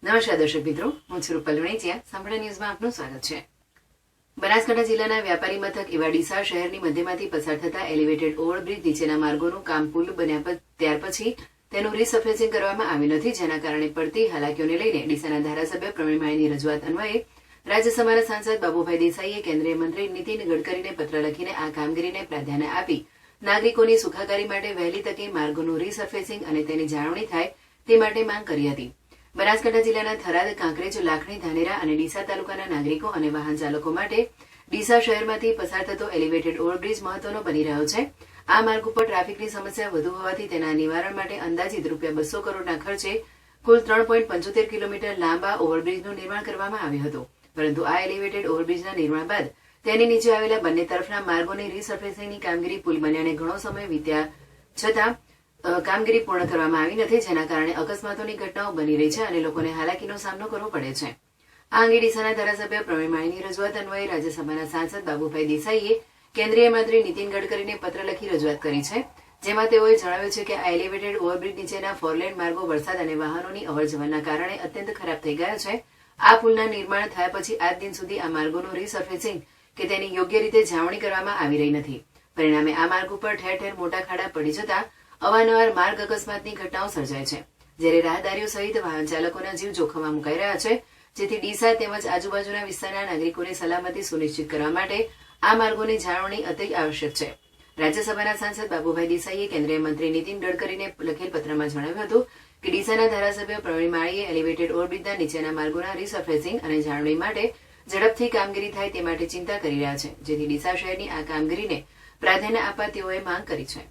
નમસ્કાર દર્શક મિત્રો, હું છું રૂપલ વણેચિયા. સાંભળા ન્યૂઝમાં આપનું સ્વાગત છે. બનાસકાંઠા જિલ્લાના વ્યાપારી મથક એવા ડીસા શહેરની મધ્યમાંથી પસાર થતા એલિવેટેડ ઓવરબ્રિજ નીચેના માર્ગોનું કામ પુલ બન્યા ત્યાર પછી તેનું રીસર્ફેસિંગ કરવામાં આવ્યું નથી, જેના કારણે પડતી હાલાકીઓને લઈને ડીસાના ધારાસભ્ય પ્રવીણ માળીની રજૂઆત અન્વયે રાજ્યસભાના સાંસદ બાબુભાઈ દેસાઈએ કેન્દ્રીય મંત્રી નીતિન ગડકરીને પત્ર લખીને આ કામગીરીને પ્રાધાન્ય આપી નાગરિકોની સુખાકારી માટે વહેલી તકે માર્ગોનું રીસર્ફેસિંગ અને તેની જાળવણી થાય તે માટે માંગ કરી હતી. બનાસકાંઠા જિલ્લાના થરાદ, કાંકરેજ, લાખણી, ધાનેરા અને ડીસા તાલુકાના નાગરિકો અને વાહન ચાલકો માટે ડીસા શહેરમાંથી પસાર થતો એલિવેટેડ ઓવરબ્રિજ મહત્વનો બની રહ્યો છે. આ માર્ગ ઉપર ટ્રાફિકની સમસ્યા વધુ હોવાથી તેના નિવારણ માટે અંદાજિત ₹200 કરોડના ખર્ચે કુલ 3.75 કિલોમીટર લાંબા ઓવરબ્રિજનું નિર્માણ કરવામાં આવ્યું હતું. પરંતુ આ એલિવેટેડ ઓવરબ્રિજના નિર્માણ બાદ તેની નીચે આવેલા બંને તરફના માર્ગોની રીસર્ફેસિંગની કામગીરી પુલ બન્યાને ઘણો સમય વીત્યા છતાં કામગીરી પૂર્ણ કરવામાં આવી નથી, જેના કારણે અકસ્માતોની ઘટનાઓ બની રહી છે અને લોકોને હાલાકીનો સામનો કરવો પડે છે. આ અંગે ડીસાના ધારાસભ્ય પ્રવીણ માળીની રજૂઆત અન્વયે રાજ્યસભાના સાંસદ બાબુભાઈ દેસાઈએ કેન્દ્રીય મંત્રી નીતિન ગડકરીને પત્ર લખી રજૂઆત કરી છે, જેમાં તેઓએ જણાવ્યું છે કે આ એલિવેટેડ ઓવરબ્રિજ નીચેના ફોરલેન માર્ગો વરસાદ અને વાહનોની અવરજવરના કારણે અત્યંત ખરાબ થઈ ગયા છે. આ પુલના નિર્માણ થયા પછી આજ દિન સુધી આ માર્ગોનું રીસર્ફેસિંગ કે તેની યોગ્ય રીતે જાળવણી કરવામાં આવી રહી નથી. પરિણામે આ માર્ગ ઉપર ઠેર ઠેર મોટા ખાડા પડી જતા અવારનવાર માર્ગ અકસ્માતની ઘટનાઓ સર્જાય છે, જ્યારે રાહદારીઓ સહિત વાહન ચાલકોના જીવ જોખમમાં મુકાઈ રહ્યા છે. જેથી ડીસા તેમજ આજુબાજુના વિસ્તારના નાગરિકોની સલામતી સુનિશ્ચિત કરવા માટે આ માર્ગોની જાળવણી અતિ આવશ્યક છે. રાજ્યસભાના સાંસદ બાબુભાઈ દેસાઈએ કેન્દ્રીય મંત્રી નીતિન ગડકરીને લખેલ પત્રમાં જણાવ્યું હતું કે ડીસાના ધારાસભ્ય પ્રવીણ માળીએ એલિવેટેડ ઓવરબ્રિજના નીચેના માર્ગોના રીસર્ફેસિંગ અને જાળવણી માટે ઝડપથી કામગીરી થાય તે માટે ચિંતા કરી રહ્યા છે, જેથી ડીસા શહેરની આ કામગીરીને પ્રાધાન્ય આપવા તેઓએ માંગ કરી છે.